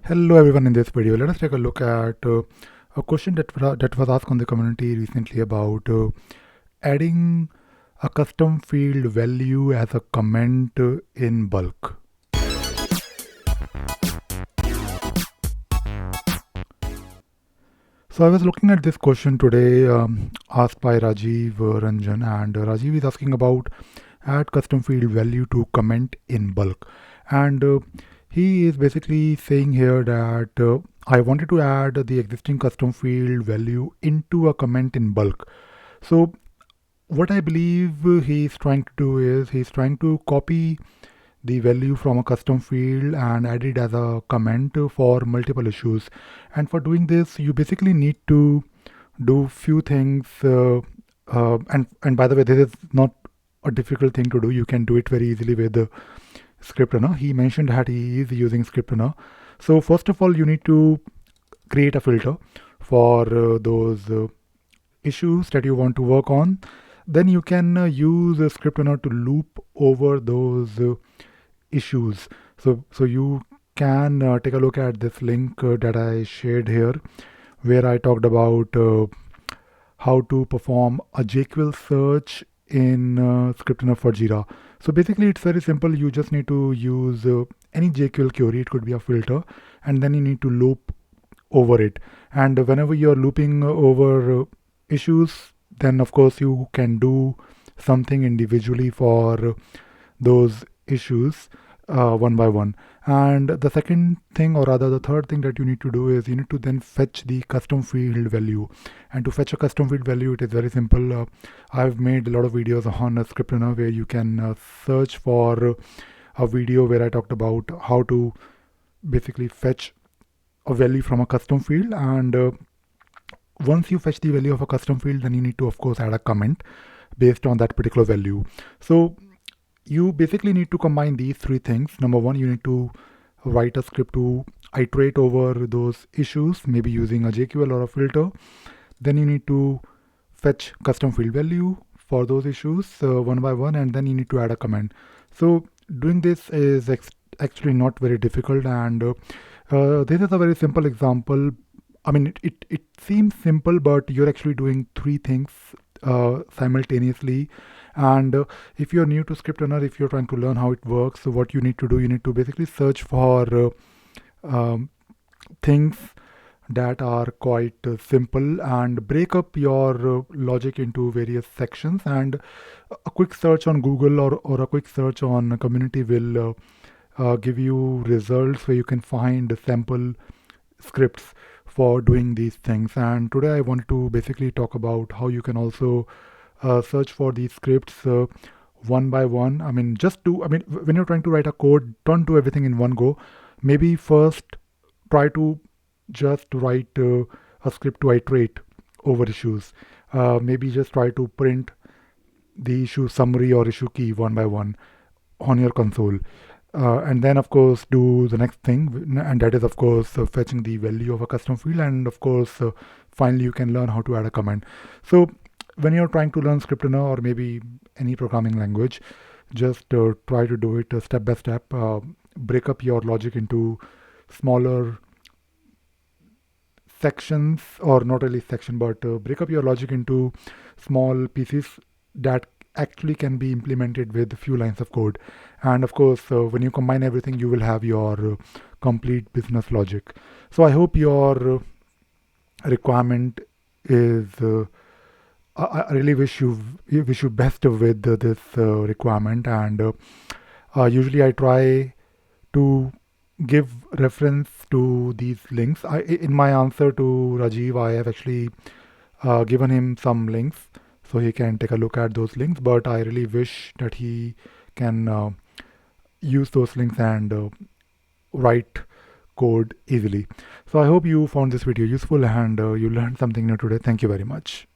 Hello everyone, in this video let us take a look at a question that was asked on the community recently about adding a custom field value as a comment in bulk. So I was looking at this question today asked by Rajiv Ranjan, and Rajiv is asking about add custom field value to comment in bulk. And he is basically saying here that I wanted to add the existing custom field value into a comment in bulk. So what I believe he's trying to do is he's trying to copy the value from a custom field and add it as a comment for multiple issues. And for doing this, you basically need to do few things. And by the way, this is not a difficult thing to do. You can do it very easily with the script runner. He mentioned that he is using script runner. So first of all, you need to create a filter for those issues that you want to work on. Then you can use a script runner to loop over those issues. So you can take a look at this link that I shared here, where I talked about how to perform a JQuery search in script runner for Jira. So basically, it's very simple. You just need to use any JQuery query. It could be a filter, and then you need to loop over it. And whenever you're looping over issues, then of course you can do something individually for those issues one by one. And the second thing, or rather the third thing that you need to do is you need to then fetch the custom field value. And to fetch a custom field value, it is very simple. I've made a lot of videos on a script runner where you can search for a video where I talked about how to basically fetch a value from a custom field. And once you fetch the value of a custom field, then you need to of course add a comment based on that particular value. So you basically need to combine these three things. Number one, you need to write a script to iterate over those issues, maybe using a JQuery or a filter. Then you need to fetch custom field value for those issues one by one, and then you need to add a comment. So doing this is actually not very difficult, and this is a very simple example. I mean, it seems simple, but you're actually doing three things simultaneously. And if you're new to script runner, if you're trying to learn how it works, so what you need to do, you need to basically search for things that are quite simple and break up your logic into various sections. And a quick search on Google or a quick search on community will give you results where you can find sample scripts for doing these things. And today I wanted to basically talk about how you can also search for these scripts one by one. I mean, when you're trying to write a code, don't do everything in one go. Maybe first try to just write a script to iterate over issues. Maybe just try to print the issue summary or issue key one by one on your console. And then of course do the next thing, and that is of course fetching the value of a custom field. And of course finally you can learn how to add a comment. So when you're trying to learn script runner or maybe any programming language, just try to do it step by step. Break up your logic into smaller sections, or not really section, but break up your logic into small pieces that actually can be implemented with a few lines of code. And of course when you combine everything, you will have your complete business logic. So I hope your requirement is I really wish you best with this requirement. And usually I try to give reference to these links. In my answer to Rajiv, I have actually given him some links so he can take a look at those links, but I really wish that he can use those links and write code easily. So I hope you found this video useful and you learned something new today. Thank you very much.